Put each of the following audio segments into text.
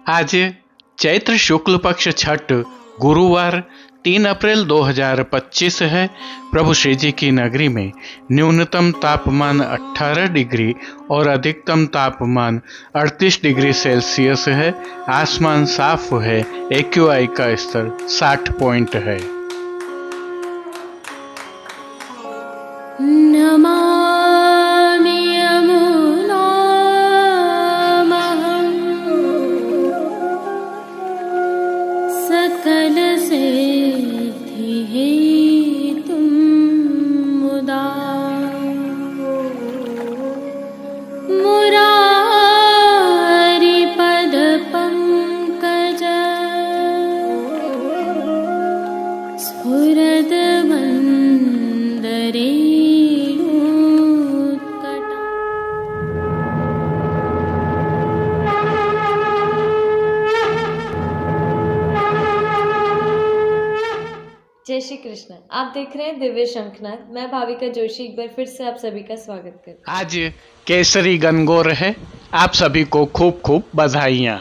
आज चैत्र शुक्ल पक्ष छठ गुरुवार 3 अप्रैल 2025 है। प्रभु श्री जी की नगरी में न्यूनतम तापमान 18 डिग्री और अधिकतम तापमान 38 डिग्री सेल्सियस है। आसमान साफ है। AQI का स्तर 60 पॉइंट है। जय श्री कृष्ण। आप देख रहे हैं दिव्य शंखनाद। मैं भाविका जोशी एक बार फिर से आप सभी का स्वागत करती हूँ। आज केसरी गणगौर है। आप सभी को खूब खूब बधाइयाँ।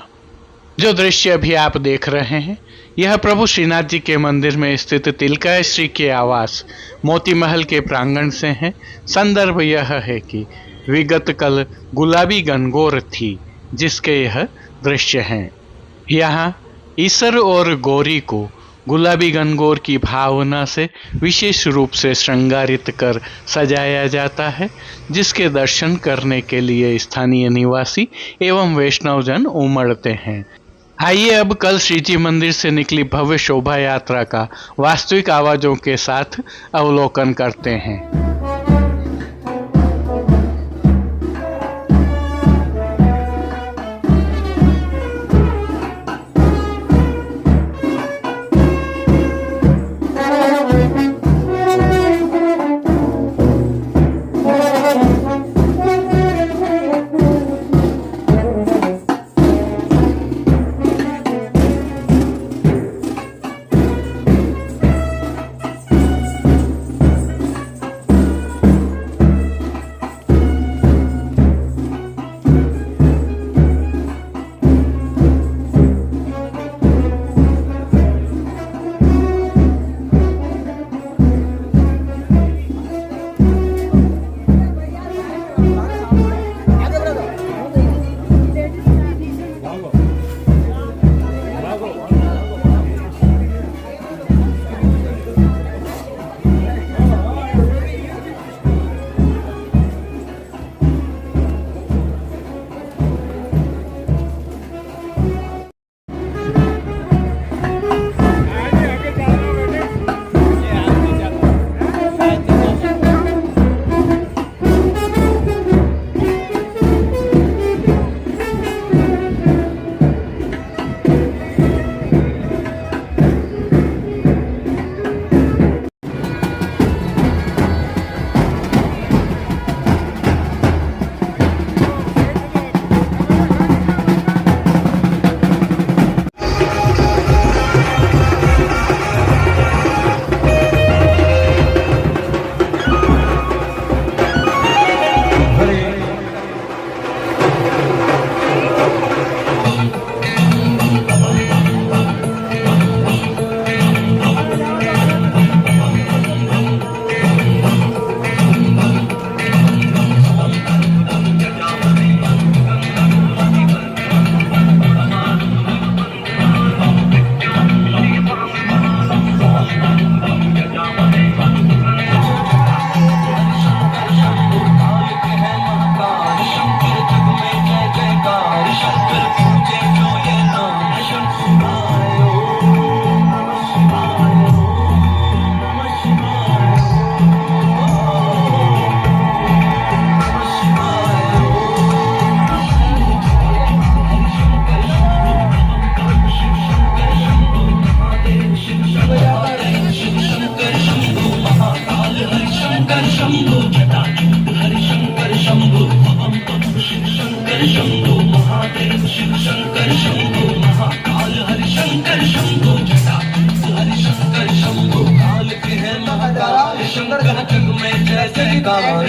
जो दृश्य अभी आप देख रहे हैं यह प्रभु श्रीनाथ जी के मंदिर में स्थित तिलका श्री के आवास मोती महल के प्रांगण से है। संदर्भ यह है कि विगत कल गुलाबी गणगौर थी जिसके यह दृश्य हैं। यहाँ ईसर और गौरी को गुलाबी गणगौर की भावना से विशेष रूप से श्रृंगारित कर सजाया जाता है, जिसके दर्शन करने के लिए स्थानीय निवासी एवं वैष्णवजन उमड़ते हैं। आइए अब कल श्री जी मंदिर से निकली भव्य शोभा यात्रा का वास्तविक आवाजों के साथ अवलोकन करते हैं।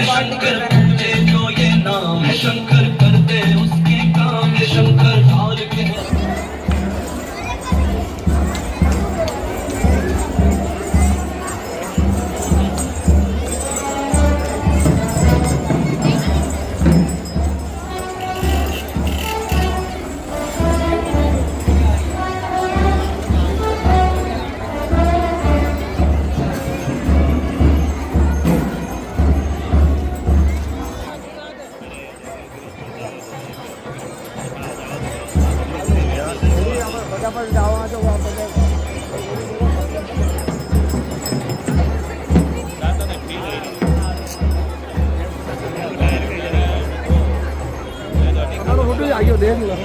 शंकर पूजे जो ये नाम शंकर करते उसके काम, शंकर काल के पर जाओ तो वहाँ पर फोटो आइयो देख लो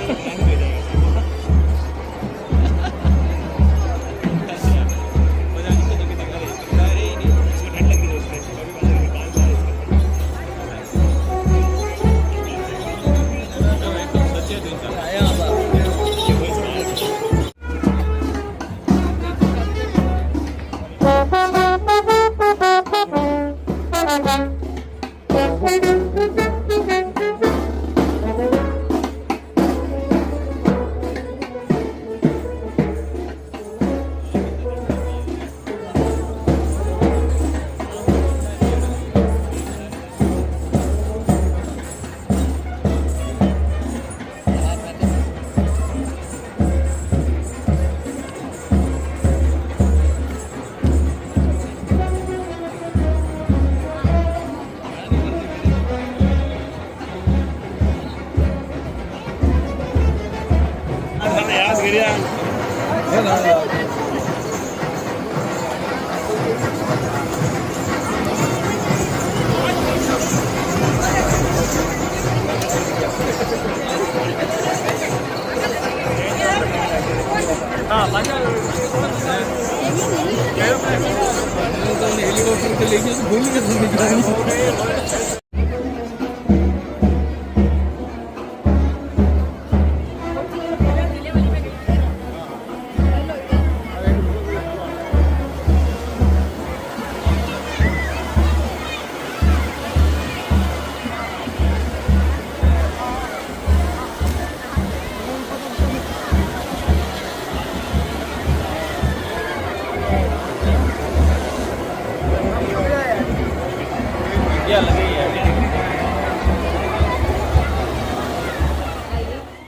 हेलीकॉप्टर से लेके भूल गए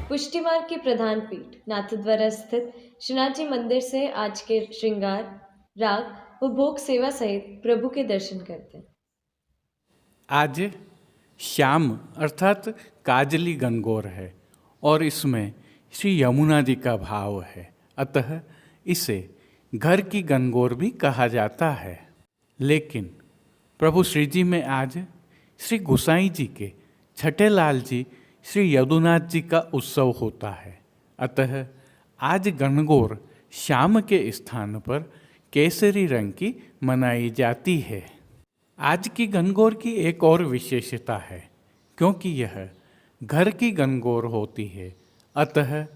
पुष्टि मार्ग की प्रधान पीठ नाथद्वारा स्थित श्रीनाथ जी मंदिर से आज के श्रृंगार, राग व भोग सेवा सहित प्रभु के दर्शन करते हैं। आज श्याम अर्थात काजली गणगौर है और इसमें श्री यमुना जी का भाव है, अतः इसे घर की गणगौर भी कहा जाता है। लेकिन प्रभु श्री जी में आज श्री गोसाई जी के छठे लाल जी श्री यदुनाथ जी का उत्सव होता है, अतः आज गणगौर श्याम के स्थान पर केसरी रंग की मनाई जाती है। आज की गणगौर की एक और विशेषता है, क्योंकि यह घर की गणगौर होती है, अतः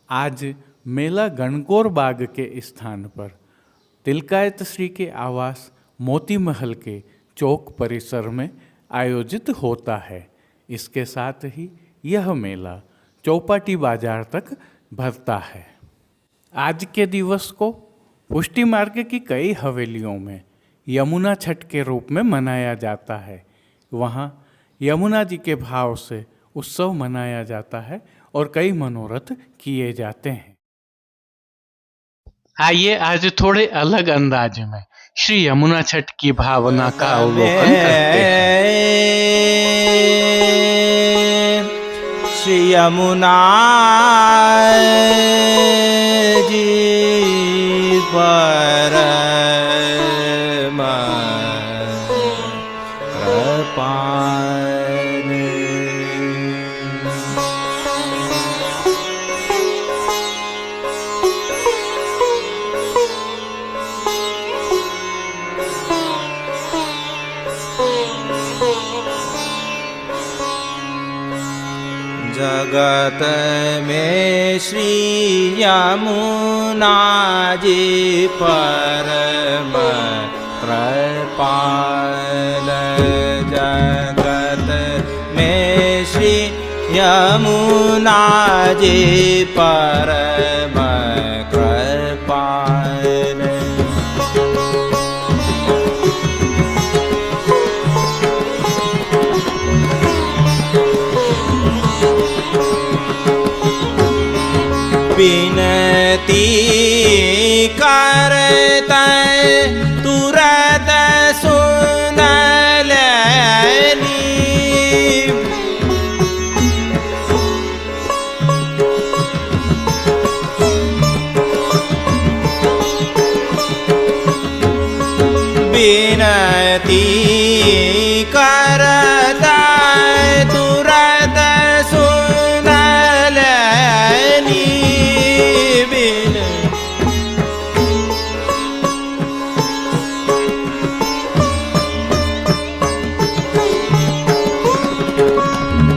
आज मेला गणगौर बाग के स्थान पर तिलकायत श्री के आवास मोती महल के चौक परिसर में आयोजित होता है। इसके साथ ही यह मेला चौपाटी बाजार तक भरता है। आज के दिवस को पुष्टि मार्ग की कई हवेलियों में यमुना छठ के रूप में मनाया जाता है। वहाँ यमुना जी के भाव से उत्सव मनाया जाता है और कई मनोरथ किए जाते हैं। आइए आज थोड़े अलग अंदाज में श्री यमुना छठ की भावना का अवलोकन करते हैं। श्री यमुना जी पर जगत में श्री यमुना जी परम कृपाल। जगत में श्री यमुना जी परम कृपाल। विनती करते तुरत सुन लेनी। करता तुरत सुन लेनी बिन।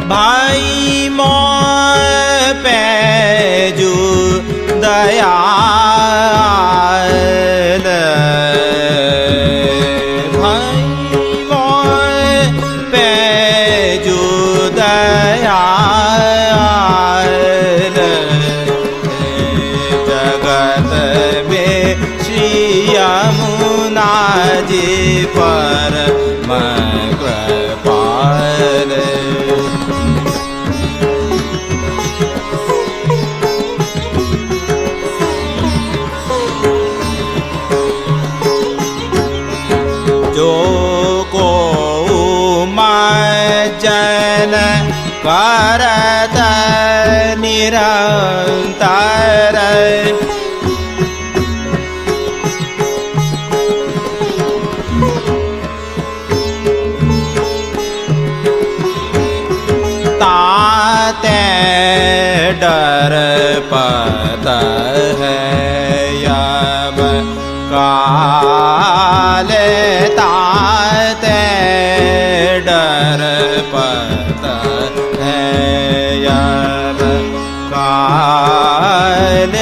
भाई मोर पैजू दयाल, भाई मोर पैजू दयाल, जगत में श्री यमुना जी परम कृपाल। जो को मज्जन करत निरंतर, ताते डर पत है यम काल, ताते डर पत है यम काल।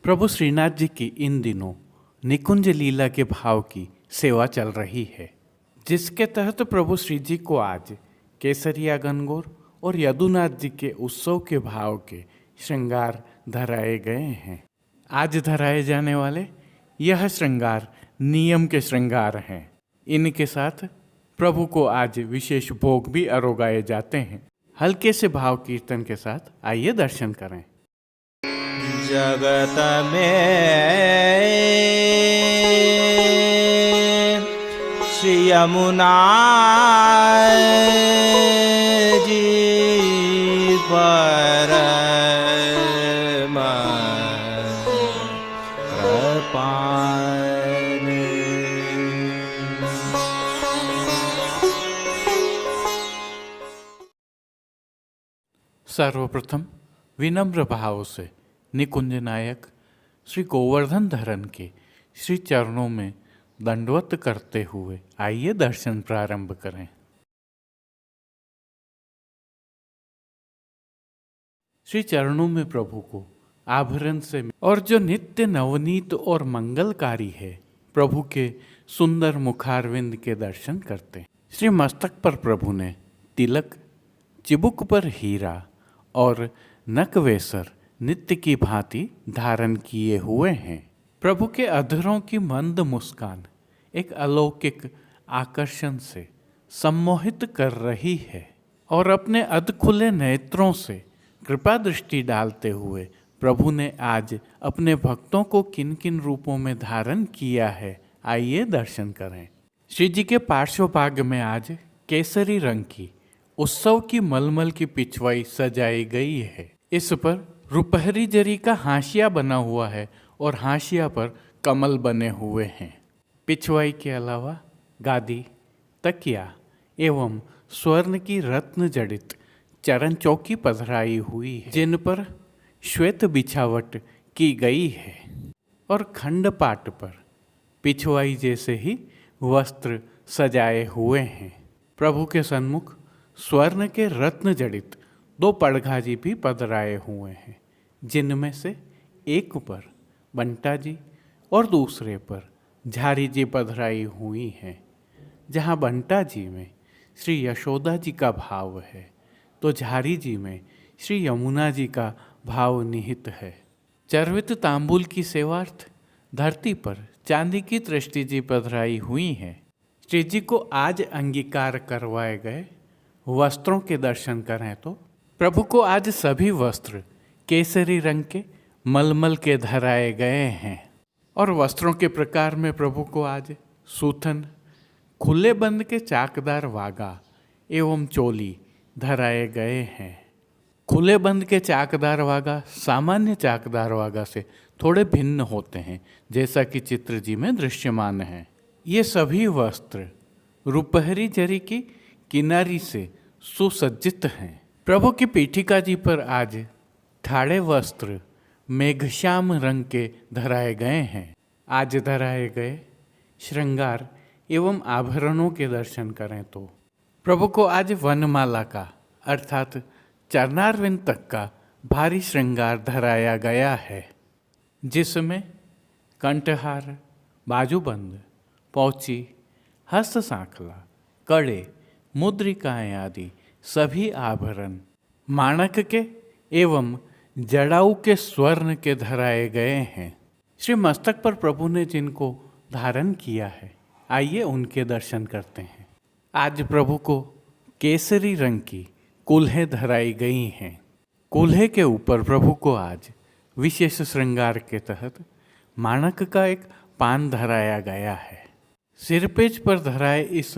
प्रभु श्रीनाथ जी की इन दिनों निकुंज लीला के भाव की सेवा चल रही है, जिसके तहत प्रभु श्री जी को आज केसरिया गणगौर और यदुनाथ जी के उत्सव के भाव के श्रृंगार धराए गए हैं। आज धराए जाने वाले यह श्रृंगार नियम के श्रृंगार हैं। इनके साथ प्रभु को आज विशेष भोग भी अरोगाए जाते हैं। हल्के से भाव कीर्तन के साथ आइए दर्शन करें। जगत में श्री यमुना जी परम कृपाल। सर्वप्रथम विनम्र भाव से निकुंज नायक श्री गोवर्धन धरन के श्री चरणों में दंडवत करते हुए आइए दर्शन प्रारंभ करें। श्री चरणों में प्रभु को आभरण से और जो नित्य नवनीत और मंगलकारी है प्रभु के सुंदर मुखारविंद के दर्शन करते हैं। श्री मस्तक पर प्रभु ने तिलक, चिबुक पर हीरा और नकवेसर नित्य की भांति धारण किए हुए हैं। प्रभु के अधरों की मंद मुस्कान एक अलौकिक आकर्षण से सम्मोहित कर रही है और अपने अधखुले नेत्रों से कृपा दृष्टि डालते हुए प्रभु ने आज अपने भक्तों को किन किन रूपों में धारण किया है, आइए दर्शन करें। श्री जी के पार्श्व भाग में आज केसरी रंग की उत्सव की मलमल की पिछवाई सजाई गई है। इस पर रुपहरी जरी का हाशिया बना हुआ है और हाशिया पर कमल बने हुए हैं। पिछवाई के अलावा गादी, तकिया एवं स्वर्ण की रत्न जड़ित चरण चौकी पधराई हुई है, जिन पर श्वेत बिछावट की गई है और खंड पाट पर पिछवाई जैसे ही वस्त्र सजाए हुए हैं। प्रभु के सन्मुख स्वर्ण के रत्न जड़ित 2 पड़घाजी भी पधराए हुए हैं, जिनमें से एक पर बंटा जी और दूसरे पर झारी जी पधराई हुई हैं। जहाँ बंटा जी में श्री यशोदा जी का भाव है तो झारी जी में श्री यमुना जी का भाव निहित है। चर्वित तांबूल की सेवार्थ धरती पर चांदी की दृष्टि जी पधराई हुई हैं। श्री जी को आज अंगीकार करवाए गए वस्त्रों के दर्शन करें तो प्रभु को आज सभी वस्त्र केसरी रंग के मलमल के धराए गए हैं और वस्त्रों के प्रकार में प्रभु को आज सूथन, खुले बंद के चाकदार वागा एवं चोली धराए गए हैं। खुले बंद के चाकदार वागा सामान्य चाकदार वागा से थोड़े भिन्न होते हैं, जैसा कि चित्र जी में दृश्यमान है। ये सभी वस्त्र रुपहरी जरी की किनारी से सुसज्जित हैं। प्रभु की पीठिका जी पर आज ठाड़े वस्त्र मेघश्याम रंग के धराए गए हैं। आज धराए गए श्रृंगार एवं आभरणों के दर्शन करें तो प्रभु को आज वनमाला का अर्थात चरणारविंद तक का भारी श्रृंगार धराया गया है, जिसमें कंठहार, बाजूबंद, पौची, हस्त सांखला, कड़े, मुद्रिकाएं आदि सभी आभरण माणक के एवं जड़ाऊ के स्वर्ण के धराए गए हैं। श्री मस्तक पर प्रभु ने जिनको धारण किया है, आइए उनके दर्शन करते हैं। आज प्रभु को केसरी रंग की कुल्हें धराई गई हैं। कुल्हे के ऊपर प्रभु को आज विशेष श्रृंगार के तहत माणक का एक पान धराया गया है। सिरपेज पर धराए इस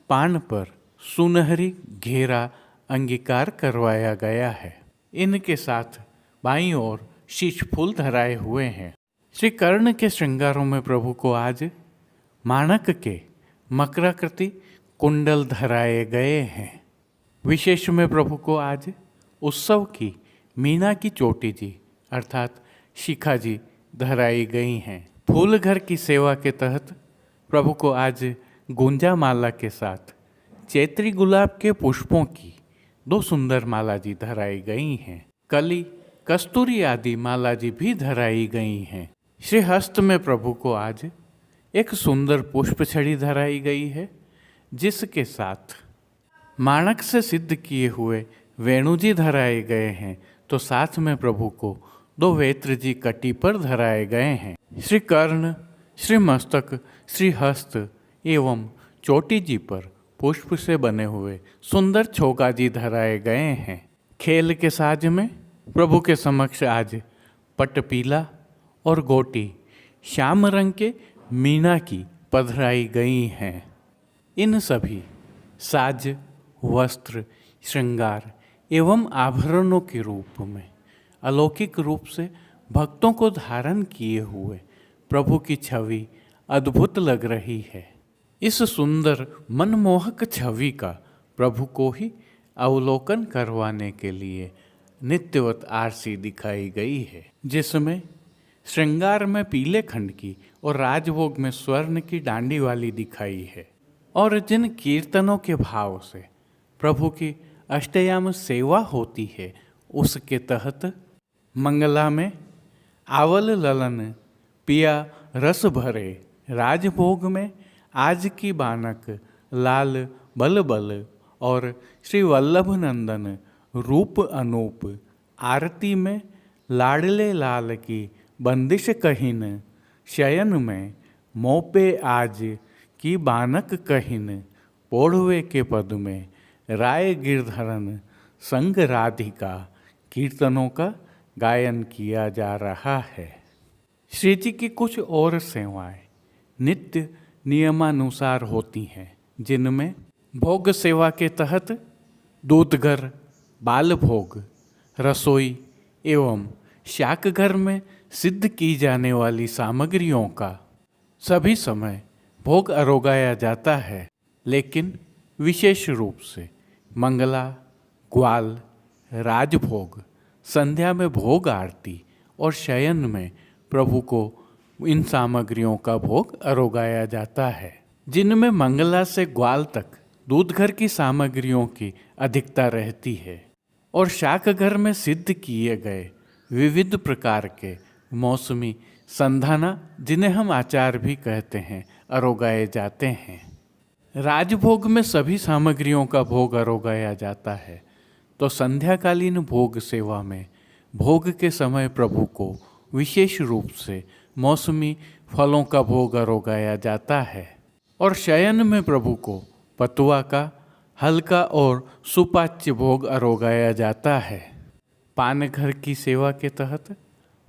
पान पर सुनहरी घेरा अंगीकार करवाया गया है। इनके साथ बाईं ओर शीश फूल धराए हुए हैं। श्री कर्ण के श्रृंगारों में प्रभु को आज माणक के मकराकृति कुंडल धराए गए हैं। विशेष में प्रभु को आज उत्सव की मीना की चोटी जी अर्थात शिखा जी धराई गई हैं। फूल घर की सेवा के तहत प्रभु को आज गुंजा माला के साथ चैत्री गुलाब के पुष्पों की 2 सुंदर माला जी धराई गई हैं। कली, कस्तूरी आदि माला जी भी धराई गई हैं। श्री हस्त में प्रभु को आज एक सुंदर पुष्प छड़ी धराई गई है, जिसके साथ माणक से सिद्ध किए हुए वेणु जी धराए गए हैं, तो साथ में प्रभु को 2 वेत्र जी कटी पर धराए गए हैं। श्री कर्ण, श्री मस्तक, श्री हस्त एवं चोटी जी पर पुष्प से बने हुए सुंदर छोगा जी धराए गए हैं। खेल के साज में प्रभु के समक्ष आज पट पीला और गोटी श्याम रंग के मीना की पधराई गई हैं। इन सभी साज, वस्त्र, श्रृंगार एवं आभरणों के रूप में अलौकिक रूप से भक्तों को धारण किए हुए प्रभु की छवि अद्भुत लग रही है। इस सुंदर मनमोहक छवि का प्रभु को ही अवलोकन करवाने के लिए नित्यवत आरसी दिखाई गई है, जिसमें श्रृंगार में पीले खंड की और राजभोग में स्वर्ण की डांडी वाली दिखाई है। और जिन कीर्तनों के भाव से प्रभु की अष्टयाम सेवा होती है, उसके तहत मंगला में आवल ललन पिया रस भरे, राजभोग में आज की बानक लाल बल बल और श्री वल्लभ नंदन रूप अनूप, आरती में लाडले लाल की बंदिश कहिन, शयन में मोपे आज की बानक कहिन, पोढ़वे के पद में राय गिरधरन संग राधिका, कीर्तनों का गायन किया जा रहा है। श्री जी की कुछ और सेवाएं नित्य नियमानुसार होती हैं, जिनमें भोग सेवा के तहत दूधघर, बाल भोग, रसोई एवं शाकघर में सिद्ध की जाने वाली सामग्रियों का सभी समय भोग अरोगाया जाता है, लेकिन विशेष रूप से मंगला, ग्वाल, राजभोग, संध्या में भोग आरती और शयन में प्रभु को इन सामग्रियों का भोग अरोगाया जाता है, जिनमें मंगला से ग्वाल तक दूधघर की सामग्रियों की अधिकता रहती है और शाकघर में सिद्ध किए गए विविध प्रकार के मौसमी संधाना, जिन्हें हम आचार भी कहते हैं, अरोगाए जाते हैं। राजभोग में सभी सामग्रियों का भोग अरोगाया जाता है, तो संध्याकालीन भोग सेवा में भोग के समय प्रभु को विशेष रूप से मौसमी फलों का भोग अरोगाया जाता है और शयन में प्रभु को पतुआ का हल्का और सुपाच्य भोग अरोगाया जाता है। पानघर की सेवा के तहत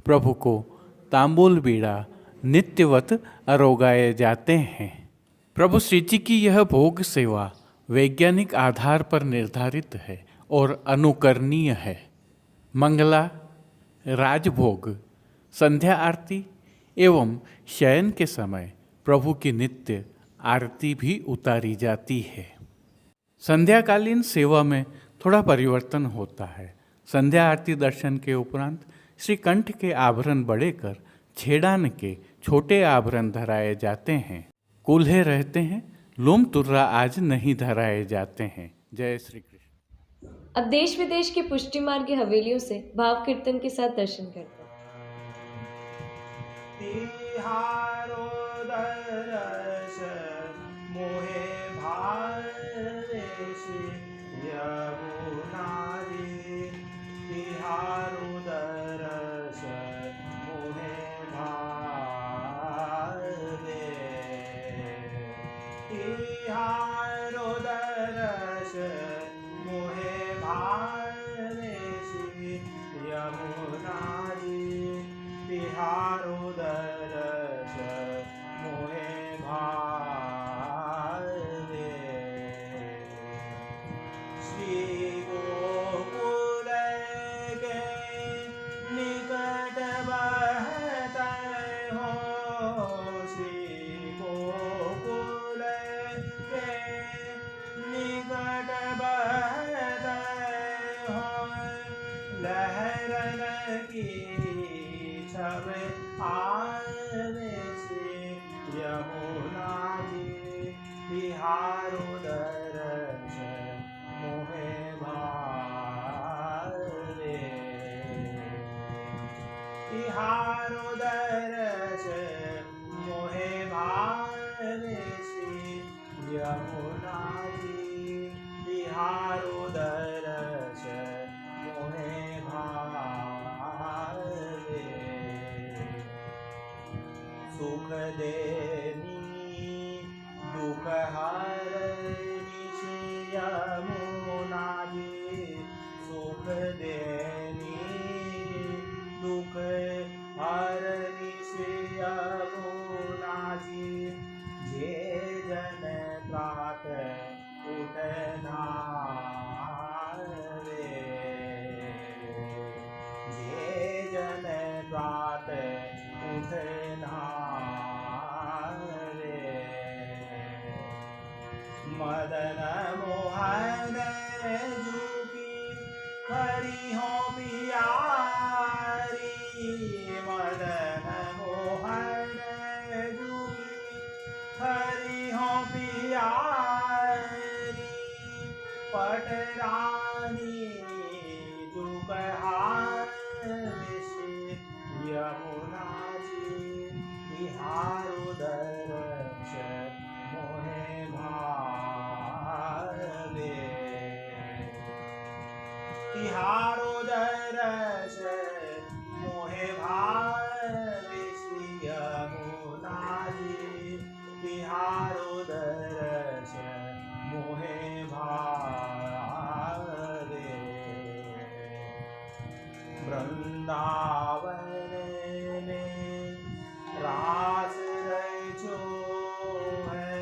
प्रभु को तांबूल बीड़ा नित्यवत अरोगाए जाते हैं। प्रभु श्री जी की यह भोग सेवा वैज्ञानिक आधार पर निर्धारित है और अनुकरणीय है। मंगला, राजभोग, संध्या आरती एवं शयन के समय प्रभु की नित्य आरती भी उतारी जाती है। संध्याकालीन सेवा में थोड़ा परिवर्तन होता है। संध्या आरती दर्शन के उपरांत श्री कंठ के आभरण बढ़ेकर छेड़ान के छोटे आभरण धराए जाते हैं। कूल्हे रहते हैं, लोम तुर्रा आज नहीं धराए जाते हैं। जय श्री कृष्ण। अब देश विदेश की पुष्टि मार्ग की हवेलियों से भाव कीर्तन के साथ दर्शन करते हैं। तिहारो दरस मोहे भावेश यमुना जी, तिहारो दरस मोहे भावे, तिहारो दरस मोहे भावेश यमुना जी, तिहारो दरस मोहे भावे। श्री गोकुल के निकट बहते हो, श्री गोकुल के निकट बहते हो, लहरन की छब आवे से यमुना जी, तिहारो दरस मोहे भावे, तिहारो दरस मोहे भावे से यमुना जी, तिहारो दरस मोहे भावे। सुख देनी दुख हरनी श्री यमुना जी, सुख देनी दुख हरनी श्री यमुना जी, जे जन प्रात उठना रे, जे जन प्रात उठना रे, मदन मोहन झुकी खरी हो पियारी, मदन मोहन झुकी खरी हो पियारी, पटरानी झुक यमुना जी, तिहारो दरस मोहे भावे, तिहारो दरस मोहे भावे श्री यमुना जी, तिहारो दरस मोहे भावे। वृंदावन रास रचो है,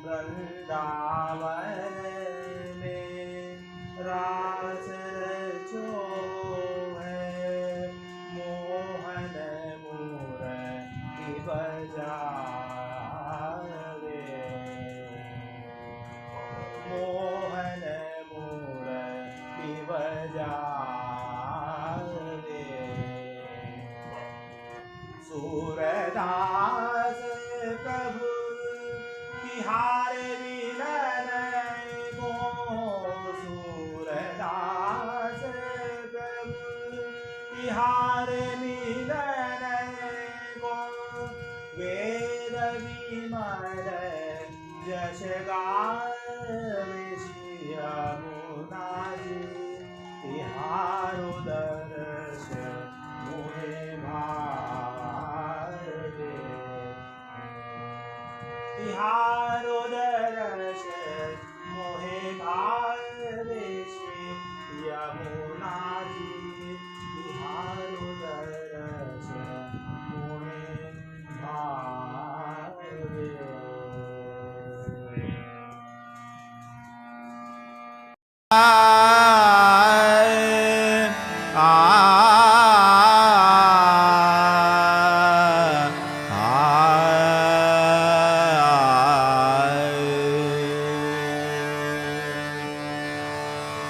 वृंदावन में रास रचो है, मोहन मूर्ति बजावे, मोहन मूर्ति बजावे। सूरदास प्रभु तिहारे मिलन को, सूरदास प्रभु तिहारे मिलन को, वेद विमल जश गावे श्री यमुना जी, तिहारो दरस मोहे भावे। तिहारो दरस मोहे भावे श्री यमुना जी तिहारो दरस मोहे भावे।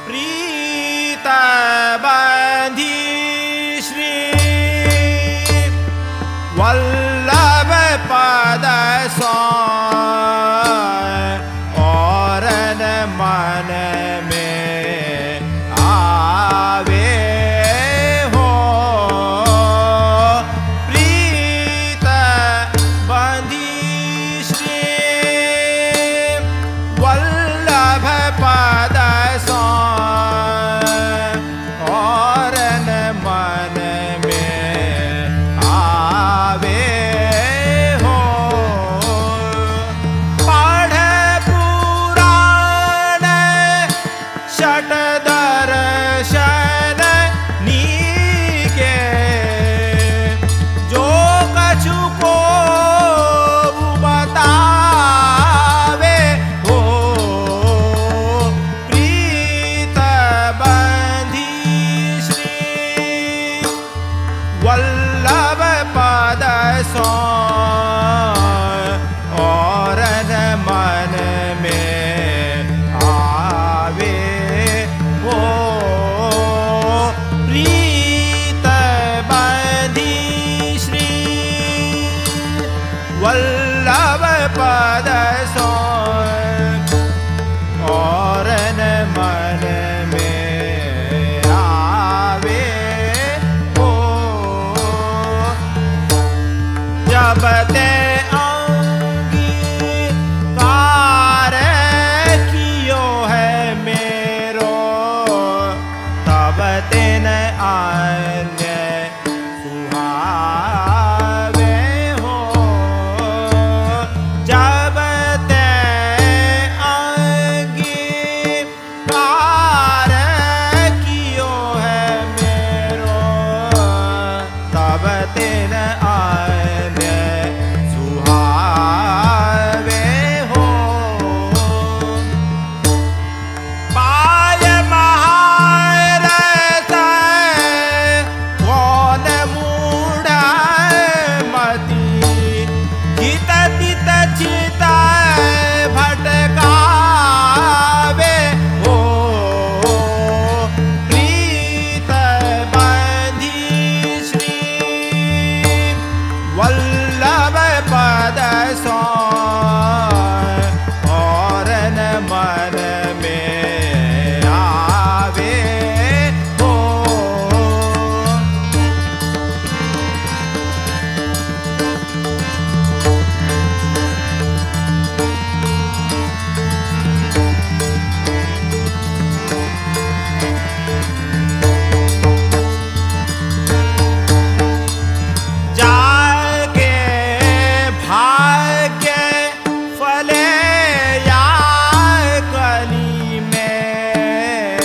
प्रीत बंधी श्री वल्लभ पद सो और मन में आवे हो। प्रीत बंधी श्री वल्लभ पद सो और मन में आवे हो। पढ़ पुराण षट दर्शन नीके जो कछु को बतावे हो। प्रीत बंधी श्री वल्लभ पद सो और मन में आवे हो। प्रीत बंधी श्री वल्लभ पद सो और मन में आवे हो। जब ते अंगीकार कियो है मेरो तब तेन अन्य सुहावे हो। जब ते अंगीकार कियो है मेरो तब तेन अन्य सुहावे हो। पाय महारथ कौन मूढ़ मति चित तित चित भटकावे हो। प्रीत बंधी श्री वल्लभ पद सो और मन में आवे हो। जाके भाग्य फले या कली में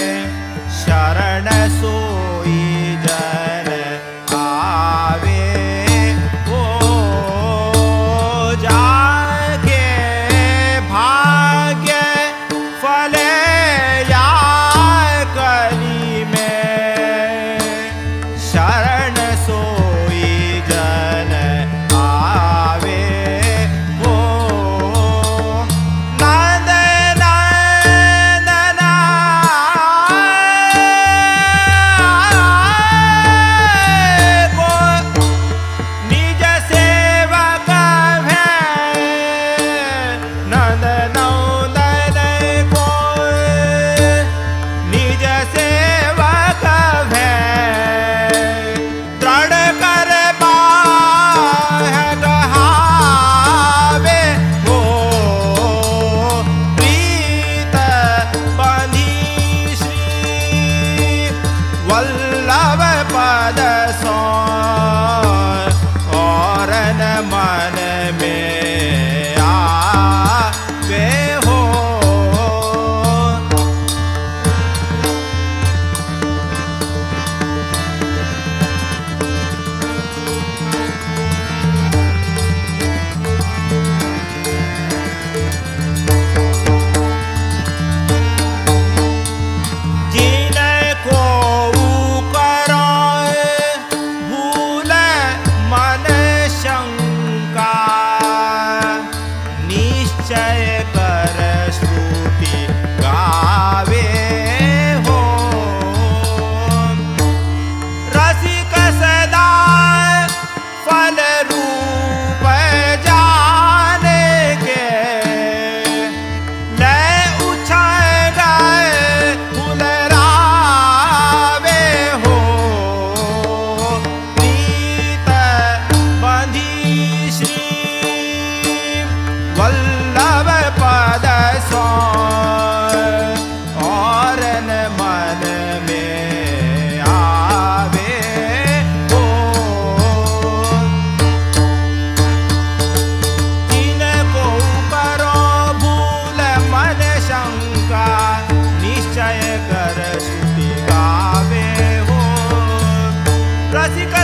शरण सोई जन आवे हो। जाके भाग्य फले या कली में शरण सोई जन आवे हो। नंद नंदन को निज सेवक भय नंद नंदन को निज सेवक भय दृढ़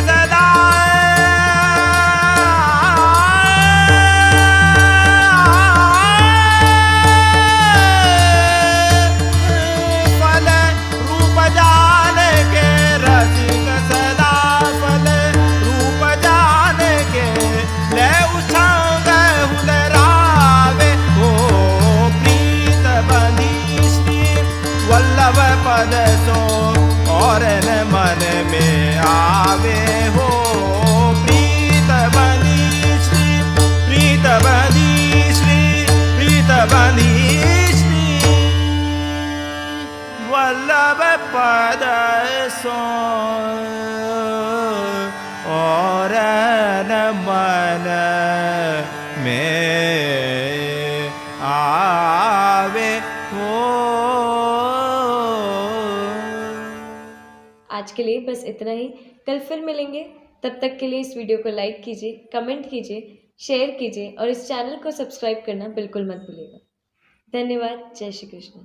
सदा फल रूप जाने के रसिक सदा फल रूप जाने के ले उछांग हुलरावे हो प्रीत बंधी श्री वल्लभ पद सो और न मन में आवे हो प्रीत बंधी श्री प्रीत बंधी श्री प्रीत बंधी श्री वल्लभ पद सो और न मन में आवे हो। आज के लिए बस इतना ही। कल फिर मिलेंगे। तब तक के लिए इस वीडियो को लाइक कीजिए, कमेंट कीजिए, शेयर कीजिए और इस चैनल को सब्सक्राइब करना बिल्कुल मत भूलिएगा। धन्यवाद। जय श्री कृष्ण।